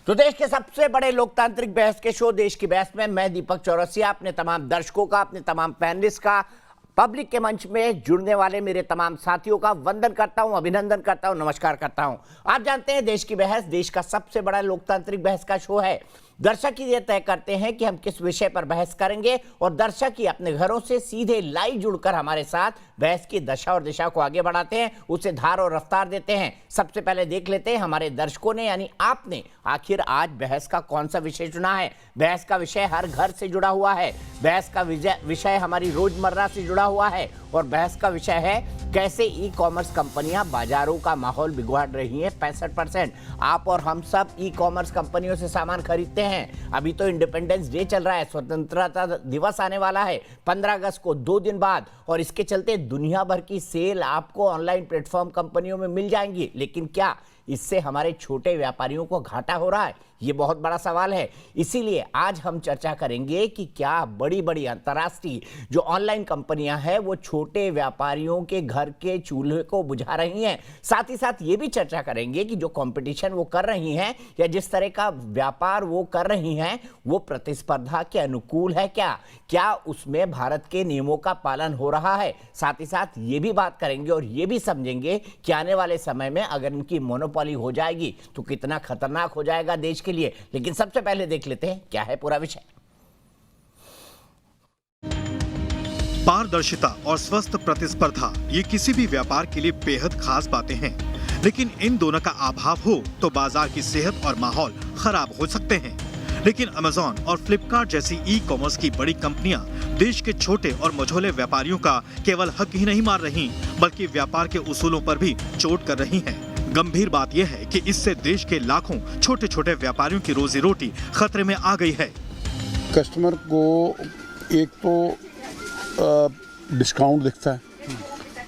तो देश के सबसे बड़े लोकतांत्रिक बहस के शो देश की बहस में मैं दीपक चौरसिया अपने तमाम दर्शकों का, अपने तमाम पैनलिस्ट का, पब्लिक के मंच में जुड़ने वाले मेरे तमाम साथियों का वंदन करता हूं, अभिनंदन करता हूं, नमस्कार करता हूं। आप जानते हैं देश की बहस देश का सबसे बड़ा लोकतांत्रिक बहस का शो है। दर्शक ही ये तय करते हैं कि हम किस विषय पर बहस करेंगे और दर्शक ही अपने घरों से सीधे लाइव जुड़कर हमारे साथ बहस की दशा और दिशा को आगे बढ़ाते हैं, उसे धार और रफ्तार देते हैं। सबसे पहले देख लेते हैं हमारे दर्शकों ने यानी आपने आखिर आज बहस का कौन सा विषय चुना है। बहस का विषय हर घर से जुड़ा हुआ है, बहस का विषय हमारी रोजमर्रा से जुड़ा हुआ है और बहस का विषय है कैसे ई कॉमर्स कंपनियां बाजारों का माहौल बिगाड़ रही हैं। 65% आप और हम सब ई कॉमर्स कंपनियों से सामान खरीदते हैं। अभी तो इंडिपेंडेंस डे चल रहा है, स्वतंत्रता दिवस आने वाला है 15 अगस्त को 2 दिन बाद, और इसके चलते दुनिया भर की सेल आपको ऑनलाइन प्लेटफॉर्म कंपनियों में मिल जाएंगी। लेकिन क्या इससे हमारे छोटे व्यापारियों को घाटा हो रहा है? ये बहुत बड़ा सवाल है। इसीलिए आज हम चर्चा करेंगे कि क्या बड़ी बड़ी अंतर्राष्ट्रीय जो ऑनलाइन कंपनियां हैं वो छोटे व्यापारियों के घर के चूल्हे को बुझा रही हैं। साथ ही साथ ये भी चर्चा करेंगे कि जो कंपटीशन वो कर रही हैं या जिस तरह का व्यापार वो कर रही हैं वो प्रतिस्पर्धा के अनुकूल है क्या उसमें भारत के नियमों का पालन हो रहा है। साथ ही साथ ये भी बात करेंगे और ये भी समझेंगे कि आने वाले समय में अगर इनकी मोनोपोली हो जाएगी तो कितना खतरनाक हो जाएगा देश के लिए। लेकिन सबसे पहले देख लेते हैं क्या है पूरा विषय। पारदर्शिता और स्वस्थ प्रतिस्पर्धा ये किसी भी व्यापार के लिए बेहद खास बातें हैं, लेकिन इन दोनों का अभाव हो तो बाजार की सेहत और माहौल खराब हो सकते हैं। लेकिन अमेज़न और फ्लिपकार्ट जैसी ई कॉमर्स की बड़ी कंपनियां देश के छोटे और मझोले व्यापारियों का केवल हक ही नहीं मार रही, बल्कि व्यापार के उसूलों पर भी चोट कर रही हैं। गंभीर बात यह है कि इससे देश के लाखों छोटे छोटे व्यापारियों की रोजी रोटी खतरे में आ गई है। कस्टमर को एक तो डिस्काउंट दिखता है,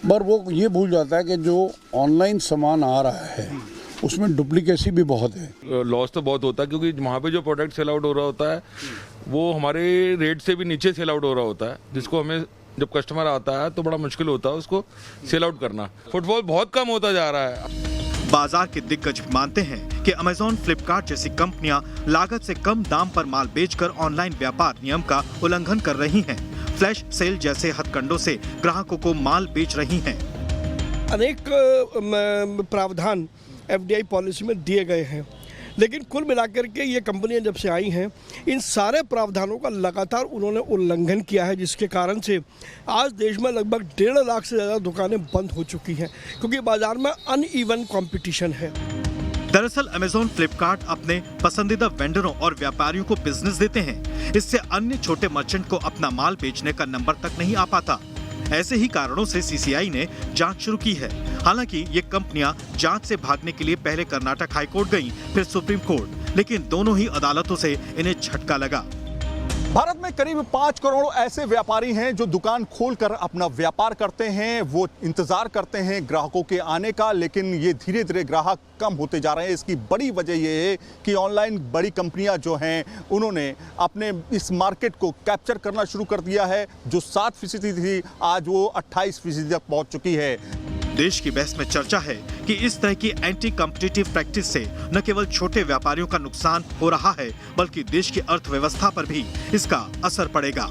पर वो ये भूल जाता है कि जो ऑनलाइन सामान आ रहा है उसमें डुप्लीकेसी भी बहुत है। लॉस तो बहुत होता है क्योंकि वहाँ पे जो प्रोडक्ट सेल आउट हो रहा होता है वो हमारे रेट से भी नीचे सेल आउट हो रहा होता है, जिसको हमें जब कस्टमर आता है तो बड़ा मुश्किल होता है उसको सेल आउट करना। फुटफॉल बहुत कम होता जा रहा है। बाजार के दिग्गज भी मानते हैं कि अमेज़न, फ्लिपकार्ट जैसी कंपनियां लागत से कम दाम पर माल बेचकर ऑनलाइन व्यापार नियम का उल्लंघन कर रही हैं। फ्लैश सेल जैसे हथकंडों से ग्राहकों को माल बेच रही हैं। अनेक प्रावधान एफडीआई पॉलिसी में दिए गए हैं, लेकिन कुल मिलाकर के ये कंपनियां जब से आई हैं इन सारे प्रावधानों का लगातार उन्होंने उल्लंघन किया है, जिसके कारण से आज देश में लगभग 1.5 लाख से ज़्यादा दुकानें बंद हो चुकी हैं क्योंकि बाजार में अनइवन कंपटीशन है। दरअसल अमेज़न, फ्लिपकार्ट अपने पसंदीदा वेंडरों और व्यापारियों को बिजनेस देते हैं। इससे अन्य छोटे मर्चेंट को अपना माल बेचने का नंबर तक नहीं आ पाता। ऐसे ही कारणों से सीसीआई ने जांच शुरू की है। हालांकि ये कंपनियां जांच से भागने के लिए पहले कर्नाटक हाई कोर्ट गईं, फिर सुप्रीम कोर्ट, लेकिन दोनों ही अदालतों से इन्हें झटका लगा। भारत में करीब 5 करोड़ ऐसे व्यापारी हैं जो दुकान खोलकर अपना व्यापार करते हैं। वो इंतजार करते हैं ग्राहकों के आने का, लेकिन ये धीरे धीरे ग्राहक कम होते जा रहे हैं। इसकी बड़ी वजह ये है कि ऑनलाइन बड़ी कंपनियां जो हैं उन्होंने अपने इस मार्केट को कैप्चर करना शुरू कर दिया है। जो 7% थी आज वो 28% तक पहुंच चुकी है। देश की बहस में चर्चा है कि इस तरह की एंटी कॉम्पिटिटिव प्रैक्टिस से न केवल छोटे व्यापारियों का नुकसान हो रहा है, बल्कि देश की अर्थव्यवस्था पर भी इसका असर पड़ेगा।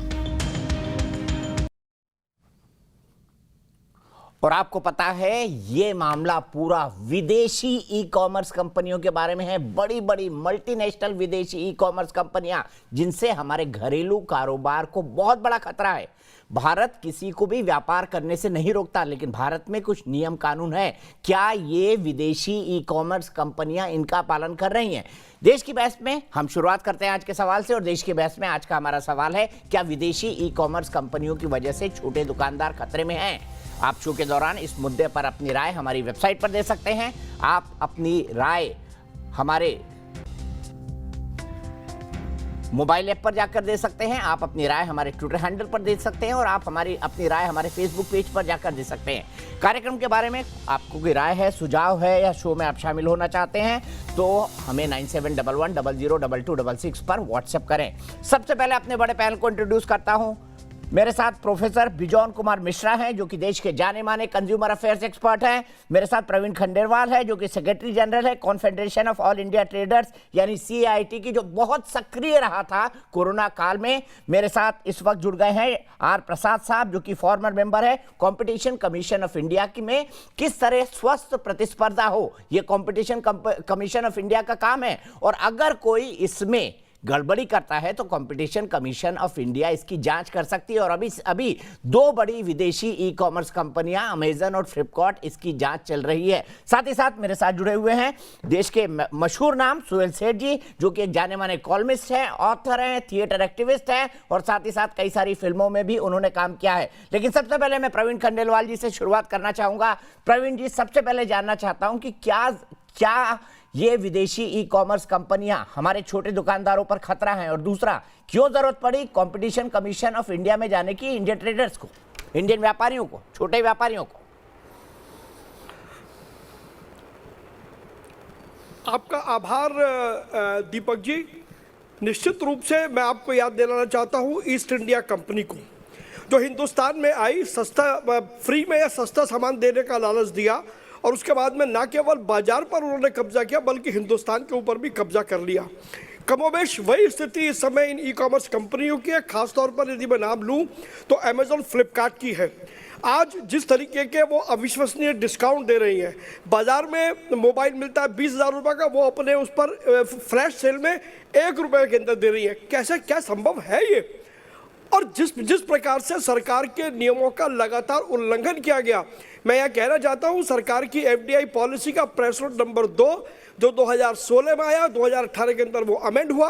और आपको पता है ये मामला पूरा विदेशी ई कॉमर्स कंपनियों के बारे में है। बड़ी बड़ी मल्टीनेशनल विदेशी ई कॉमर्स कंपनियां जिनसे हमारे घरेलू कारोबार को बहुत बड़ा खतरा है। भारत किसी को भी व्यापार करने से नहीं रोकता, लेकिन भारत में कुछ नियम कानून है। क्या ये विदेशी ई कॉमर्स कंपनियां इनका पालन कर रही हैं? देश की बहस में हम शुरुआत करते हैं आज के सवाल से, और देश की बहस में आज का हमारा सवाल है क्या विदेशी ई कॉमर्स कंपनियों की वजह से छोटे दुकानदार खतरे में हैं? आप शो के दौरान इस मुद्दे पर अपनी राय हमारी वेबसाइट पर दे सकते हैं। आप अपनी राय हमारे मोबाइल ऐप पर जाकर दे सकते हैं, आप अपनी राय हमारे ट्विटर हैंडल पर दे सकते हैं, और आप अपनी राय हमारे फेसबुक पेज पर जाकर दे सकते हैं। कार्यक्रम के बारे में आपको कोई राय है, सुझाव है या शो में आप शामिल होना चाहते हैं तो हमें 9711002266 पर व्हाट्सएप करें। सबसे पहले अपने बड़े पैनल को इंट्रोड्यूस करता हूं। मेरे साथ प्रोफेसर बिजौन कुमार मिश्रा हैं जो कि देश के जाने माने कंज्यूमर अफेयर्स एक्सपर्ट हैं। मेरे साथ प्रवीण खंडेलवाल है जो कि सेक्रेटरी जनरल है confederation of all India traders यानी CIT की, जो बहुत सक्रिय रहा था कोरोना काल में। मेरे साथ इस वक्त जुड़ गए हैं R प्रसाद साहब जो कि फॉर्मर मेंबर है कंपटीशन कमीशन ऑफ इंडिया की में। किस तरह स्वस्थ प्रतिस्पर्धा हो ये कंपटीशन कमीशन ऑफ इंडिया का काम है, और अगर कोई इसमें गड़बड़ी करता है तो कंपटीशन कमीशन ऑफ इंडिया इसकी जांच कर सकती है। और अभी दो बड़ी विदेशी ई-कॉमर्स कंपनियां अमेजन और फ्लिपकार्ट, इसकी जांच चल रही है। साथ ही साथ मेरे साथ जुड़े हुए हैं देश के मशहूर नाम सुहेल सेठ जी जो कि एक जाने माने कॉलमिस्ट हैं, ऑथर हैं, थिएटर एक्टिविस्ट हैं और साथ ही साथ कई सारी फिल्मों में भी उन्होंने काम किया है। लेकिन सबसे पहले मैं प्रवीण खंडेलवाल जी से शुरुआत करना चाहूंगा। प्रवीण जी, सबसे पहले जानना चाहता हूं कि क्या ये विदेशी ई-कॉमर्स कंपनियां हमारे छोटे दुकानदारों पर खतरा हैं, और दूसरा क्यों जरूरत पड़ी कंपटीशन कमीशन ऑफ इंडिया में जाने की इंडियन ट्रेडर्स को, इंडियन व्यापारियों को, छोटे व्यापारियों को? आपका आभार दीपक जी। निश्चित रूप से मैं आपको याद दिलाना चाहता हूं ईस्ट इंडिया कंपनी को, जो हिंदुस्तान में आई, सस्ता फ्री में या सस्ता सामान देने का लालच दिया और उसके बाद में ना केवल बाजार पर उन्होंने कब्जा किया बल्कि हिंदुस्तान के ऊपर भी कब्जा कर लिया। कमोबेश वही स्थिति इस समय इन ई-कॉमर्स कंपनियों की है। खासतौर पर यदि मैं नाम लूं तो अमेजॉन, फ्लिपकार्ट की है। आज जिस तरीके के वो अविश्वसनीय डिस्काउंट दे रही हैं, बाजार में मोबाइल मिलता है 20,000 रुपये का, वो अपने उस पर फ्लैश सेल में 1 रुपये के अंदर दे रही है। कैसे, क्या संभव है ये? और जिस प्रकार से सरकार के नियमों का लगातार उल्लंघन किया गया, मैं यह कहना चाहता हूं सरकार की FDI पॉलिसी का प्रेस नोट नंबर 2 जो 2016 में आया, 2018 के अंदर वो अमेंड हुआ,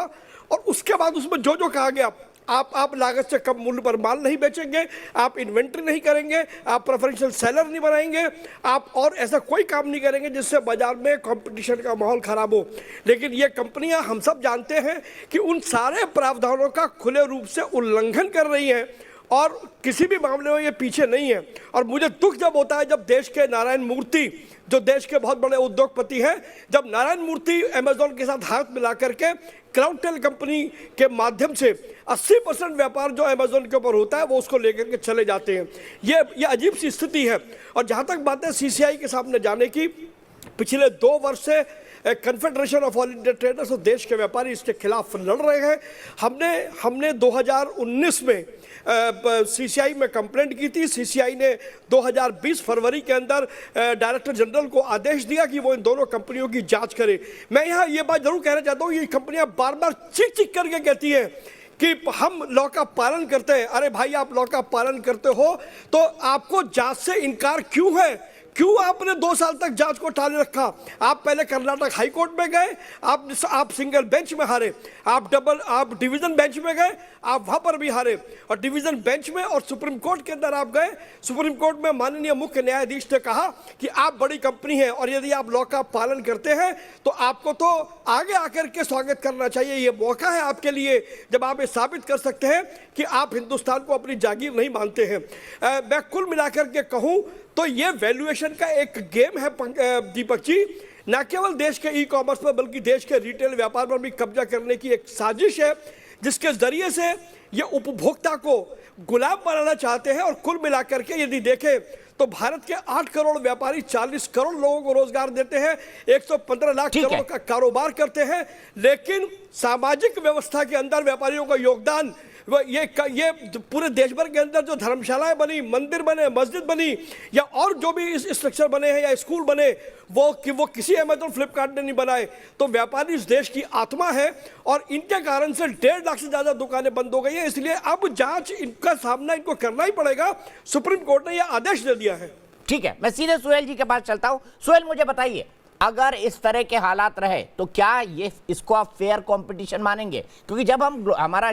और उसके बाद उसमें जो जो कहा गया, आप लागत से कम मूल्य पर माल नहीं बेचेंगे, आप इन्वेंट्री नहीं करेंगे, आप प्रेफरेंशियल सेलर नहीं बनाएंगे, आप और ऐसा कोई काम नहीं करेंगे जिससे बाजार में कंपटीशन का माहौल खराब हो। लेकिन ये कंपनियां, हम सब जानते हैं कि उन सारे प्रावधानों का खुले रूप से उल्लंघन कर रही हैं और किसी भी मामले में ये पीछे नहीं है। और मुझे दुख जब होता है जब देश के नारायण मूर्ति, जो देश के बहुत बड़े उद्योगपति हैं, जब नारायण मूर्ति अमेजॉन के साथ हाथ मिला करके क्राउडटेल कंपनी के माध्यम से 80% व्यापार जो अमेजॉन के ऊपर होता है वो उसको लेकर के चले जाते हैं। ये अजीब सी स्थिति है। और जहाँ तक बात है CCI के सामने जाने की, पिछले 2 वर्ष से confederation of all India traders और देश के व्यापारी इसके खिलाफ लड़ रहे हैं। हमने 2019 में CCI में कंप्लेंट की थी। CCI ने 2020 फरवरी के अंदर डायरेक्टर जनरल को आदेश दिया कि वो इन दोनों कंपनियों की जांच करे। मैं यहाँ ये बात जरूर कहना चाहता हूँ, ये कंपनियां बार बार चीख करके कहती हैं कि हम लॉ का पालन करते हैं। अरे भाई, आप लॉ का पालन करते हो तो आपको जांच से इनकार क्यों है? क्यों आपने 2 साल तक जांच को टाले रखा? आप पहले कर्नाटक हाई कोर्ट में गए, आप सिंगल बेंच में हारे, आप डिवीजन बेंच में गए, आप वहां पर भी हारे, और डिवीजन बेंच में और सुप्रीम कोर्ट के अंदर आप गए। सुप्रीम कोर्ट में माननीय मुख्य न्यायाधीश ने कहा कि आप बड़ी कंपनी हैं और यदि आप लॉ का पालन करते हैं तो आपको तो आगे आकर के स्वागत करना चाहिए। ये मौका है आपके लिए जब आप ये साबित कर सकते हैं कि आप हिंदुस्तान को अपनी जागीर नहीं मानते हैं। मैं कुल मिलाकर के कहूँ तो ये वैल्यूएशन का एक गेम है दीपक जी, न केवल देश के ई-कॉमर्स पर बल्कि देश के रिटेल व्यापार पर भी कब्जा करने की एक साजिश है, जिसके जरिए से ये उपभोक्ता को गुलाम बनाना चाहते हैं। और कुल मिलाकर के यदि देखें तो भारत के 8 करोड़ व्यापारी 40 करोड़ लोगों को रोजगार देते हैं, 115 लाख करोड़ का कारोबार करते हैं, लेकिन सामाजिक व्यवस्था के अंदर व्यापारियों का योगदान, ये पूरे देश भर के अंदर जो धर्मशालाएं बनी, मंदिर बने, मस्जिद बनी, या और जो भी इस स्ट्रक्चर बने हैं या स्कूल बने, वो किसी अमेजॉन, फ्लिपकार्ट ने नहीं बनाए। तो व्यापारी इस देश की आत्मा है और इनके कारण से 1.5 लाख से ज्यादा दुकानें बंद हो गई हैं। इसलिए अब जांच, इनका सामना इनको करना ही पड़ेगा। सुप्रीम कोर्ट ने यह आदेश दे दिया है। ठीक है, मैं सीधे सुहेल जी के पास चलता हूं। सुहेल, मुझे बताइए, अगर इस तरह के हालात रहे तो क्या इसको आप फेयर कंपटीशन मानेंगे? क्योंकि जब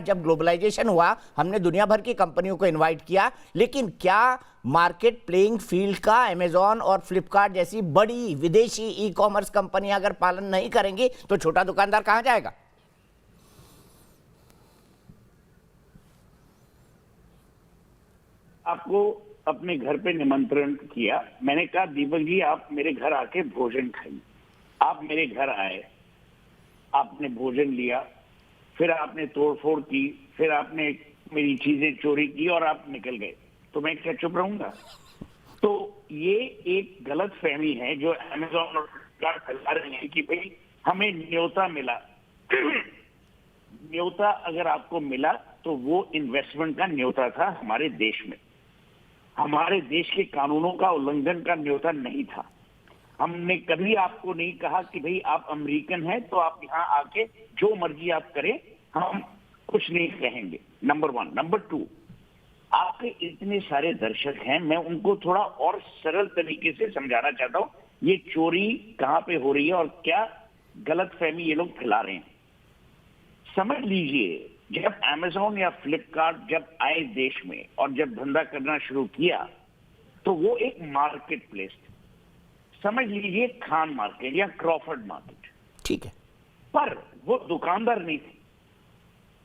जब ग्लोबलाइजेशन हुआ, हमने दुनिया भर की कंपनियों को इनवाइट किया, लेकिन क्या मार्केट प्लेइंग फील्ड का अमेजॉन और फ्लिपकार्ट जैसी बड़ी विदेशी ई-कॉमर्स कंपनियां अगर पालन नहीं करेंगी तो छोटा दुकानदार कहां जाएगा? आपको अपने घर पे निमंत्रण किया, मैंने कहा दीपक जी आप मेरे घर आके भोजन खाइए। आप मेरे घर आए, आपने भोजन लिया, फिर आपने तोड़फोड़ की, फिर आपने मेरी चीजें चोरी की और आप निकल गए, तो मैं क्या चुप रहूंगा? तो ये एक गलत फहमी है जो अमेजॉन और फ्लिपकार्ट फैला रहे हैं कि भाई हमें न्योता मिला। न्योता अगर आपको मिला तो वो इन्वेस्टमेंट का न्योता था हमारे देश में, हमारे देश के कानूनों का उल्लंघन का न्योता नहीं था। हमने कभी आपको नहीं कहा कि भाई आप अमेरिकन हैं तो आप यहाँ आके जो मर्जी आप करें, हम कुछ नहीं कहेंगे। नंबर 1। नंबर 2, आपके इतने सारे दर्शक हैं, मैं उनको थोड़ा और सरल तरीके से समझाना चाहता हूं ये चोरी कहां पे हो रही है और क्या गलतफहमी ये लोग फैला रहे हैं। समझ लीजिए, जब अमेजॉन या फ्लिपकार्ट जब आए देश में और जब धंधा करना शुरू किया तो वो एक मार्केट प्लेस था। समझ लीजिए खान मार्केट या क्रॉफर्ड मार्केट, ठीक है, पर वो दुकानदार नहीं थे।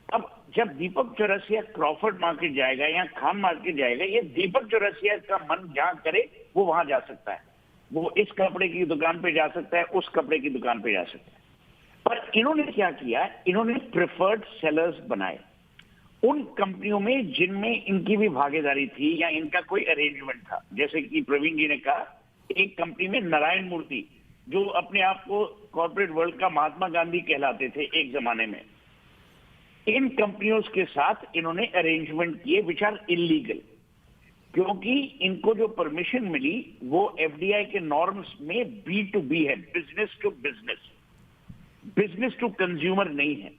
अब जब दीपक चौरसिया क्रॉफर्ड मार्केट जाएगा या खान मार्केट जाएगा, ये दीपक चौरसिया का मन जहां करे वो वहां जा सकता है। वो इस कपड़े की दुकान पे जा सकता है, उस कपड़े की दुकान पे जा सकता है। पर इन्होंने क्या किया, इन्होंने प्रेफर्ड सेलर्स बनाए उन कंपनियों में जिनमें इनकी भी भागीदारी थी या इनका कोई अरेंजमेंट था। जैसे कि प्रवीण जी ने कहा, एक कंपनी में नारायण मूर्ति जो अपने आप को कॉर्पोरेट वर्ल्ड का महात्मा गांधी कहलाते थे एक जमाने में, इन कंपनियों के साथ इन्होंने अरेंजमेंट किए विच आर इलीगल, क्योंकि इनको जो परमिशन मिली वो एफडीआई के नॉर्म्स में B2B है, business to business, business to consumer नहीं है।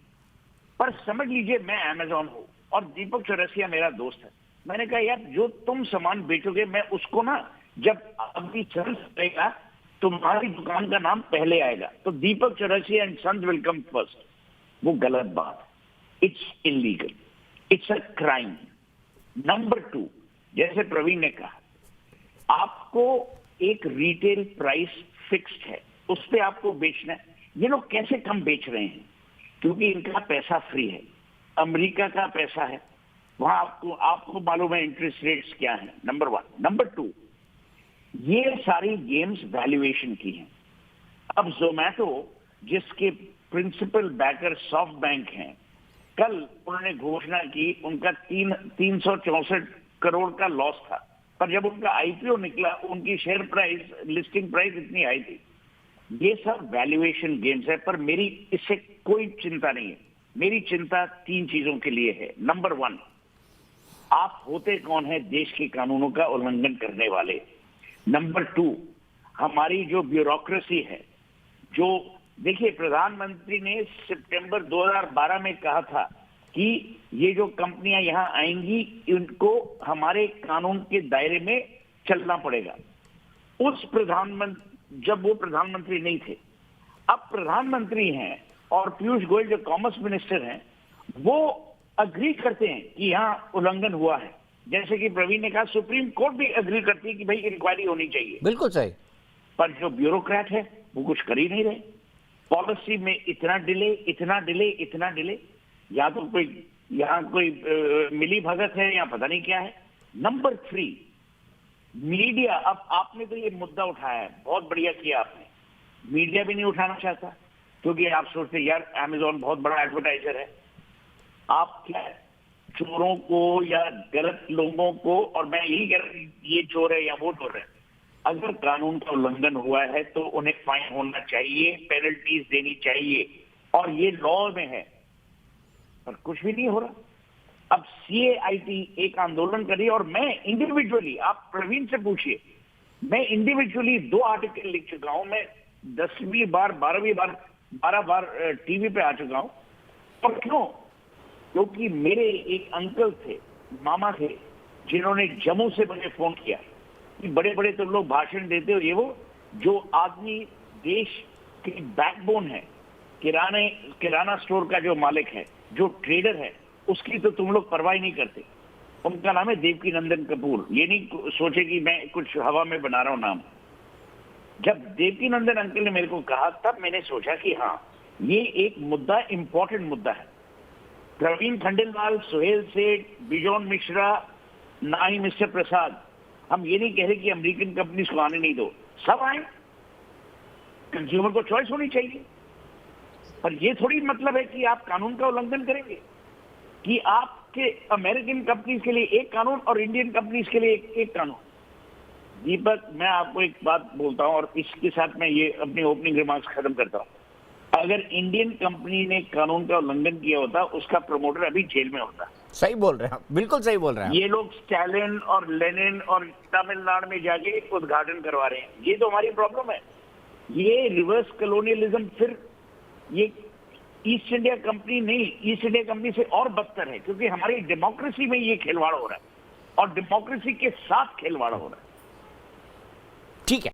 पर समझ लीजिए मैं अमेजॉन हूं और दीपक चौरसिया मेरा दोस्त है। मैंने कहा यार जो तुम सामान बेचोगे मैं उसको ना, जब अभी चल सकेगा तुम्हारी दुकान का नाम पहले आएगा, तो Deepak Chaurasia and sons will come first. वो गलत बात, it's illegal, it's a crime. Number 2, जैसे प्रवीण ने कहा, आपको एक रिटेल प्राइस फिक्स्ड है, उस पर आपको बेचना है। ये लोग कैसे कम बेच रहे हैं? क्योंकि इनका पैसा फ्री है, अमेरिका का पैसा है, वहां आपको मालूम है इंटरेस्ट रेट्स क्या है। नंबर 1। नंबर 2, ये सारी गेम्स वैल्यूएशन की हैं। अब जोमैटो जिसके प्रिंसिपल बैकर सॉफ्ट बैंक हैं, कल उन्होंने घोषणा की उनका 364 करोड़ का लॉस था, पर जब उनका आईपीओ निकला उनकी शेयर प्राइस, लिस्टिंग प्राइस इतनी आई थी। ये सब वैल्यूएशन गेम्स है, पर मेरी इससे कोई चिंता नहीं है। मेरी चिंता 3 चीजों के लिए है। नंबर 1, आप होते कौन है देश के कानूनों का उल्लंघन करने वाले। नंबर 2, हमारी जो ब्यूरोक्रेसी है, जो देखिए प्रधानमंत्री ने सितंबर 2012 में कहा था कि ये जो कंपनियां यहां आएंगी इनको हमारे कानून के दायरे में चलना पड़ेगा। उस जब वो प्रधानमंत्री नहीं थे, अब प्रधानमंत्री हैं और पीयूष गोयल जो कॉमर्स मिनिस्टर हैं वो अग्री करते हैं कि यहां उल्लंघन हुआ है। जैसे कि प्रवीण ने कहा, सुप्रीम कोर्ट भी अग्री करती है कि भाई इंक्वायरी होनी चाहिए। बिल्कुल सही। पर जो ब्यूरोक्रेट है वो कुछ कर ही नहीं रहे। पॉलिसी में इतना डिले, इतना डिले, इतना डिले, या तो कोई यहाँ कोई मिली भगत है या पता नहीं क्या है। Number 3, media. अब आपने तो ये मुद्दा उठाया है, बहुत बढ़िया किया आपने। मीडिया भी नहीं उठाना चाहता क्योंकि आप सोचते यार अमेजॉन बहुत बड़ा एडवर्टाइजर है। आप क्या चोरों को या गलत लोगों को, और मैं यही कह रहा हूं ये चोर है या वो चोर है, अगर कानून का उल्लंघन हुआ है तो उन्हें फाइन होना चाहिए, पेनल्टीज देनी चाहिए, और ये लॉ में है, पर कुछ भी नहीं हो रहा। अब CAIT एक आंदोलन कर रही है और मैं इंडिविजुअली, आप प्रवीण से पूछिए, मैं इंडिविजुअली 2 आर्टिकल लिख चुका हूं। मैं 10वीं बार 12वीं बार 12 बार टीवी पे आ चुका हूं। और क्यों? क्योंकि मेरे एक अंकल थे, मामा थे, जिन्होंने जम्मू से मुझे फोन किया कि बड़े बड़े तुम लोग भाषण देते हो, ये वो जो आदमी देश की बैकबोन है, किराना स्टोर का जो मालिक है, जो ट्रेडर है, उसकी तो तुम लोग परवाह नहीं करते। उनका नाम है देवकी नंदन कपूर। ये नहीं सोचे कि मैं कुछ हवा में बना रहा हूं नाम। जब देवकी नंदन अंकल ने मेरे को कहा तब मैंने सोचा कि हाँ, ये एक मुद्दा, इंपॉर्टेंट मुद्दा है। प्रवीण खंडेलवाल, सुहेल सेठ, बिजॉन मिश्रा, ना ही मिस्टर प्रसाद, हम ये नहीं कह रहे कि अमेरिकन कंपनीज को आने नहीं दो, सब आए, कंज्यूमर को चॉइस होनी चाहिए। पर ये थोड़ी मतलब है कि आप कानून का उल्लंघन करेंगे, कि आप कि अमेरिकन कंपनीज के लिए एक कानून और इंडियन कंपनीज के लिए एक कानून। दीपक, मैं आपको एक बात बोलता हूं और इसके साथ मैं ये अपनी ओपनिंग रिमार्क्स खत्म करता हूं। अगर इंडियन कंपनी ने कानून का उल्लंघन किया होता, उसका प्रमोटर अभी जेल में होता। सही बोल रहे हैं, बिल्कुल सही बोल रहे हैं। ये लोग स्टालिन और लेनिन और तमिलनाडु में जाके उद्घाटन करवा रहे हैं। ये तो हमारी प्रॉब्लम है। ये रिवर्स कॉलोनियलिज्म, फिर ये ईस्ट इंडिया कंपनी नहीं, ईस्ट इंडिया कंपनी से और बदतर है, क्योंकि हमारी डेमोक्रेसी में ये खिलवाड़ हो रहा है और डेमोक्रेसी के साथ खिलवाड़ हो रहा है।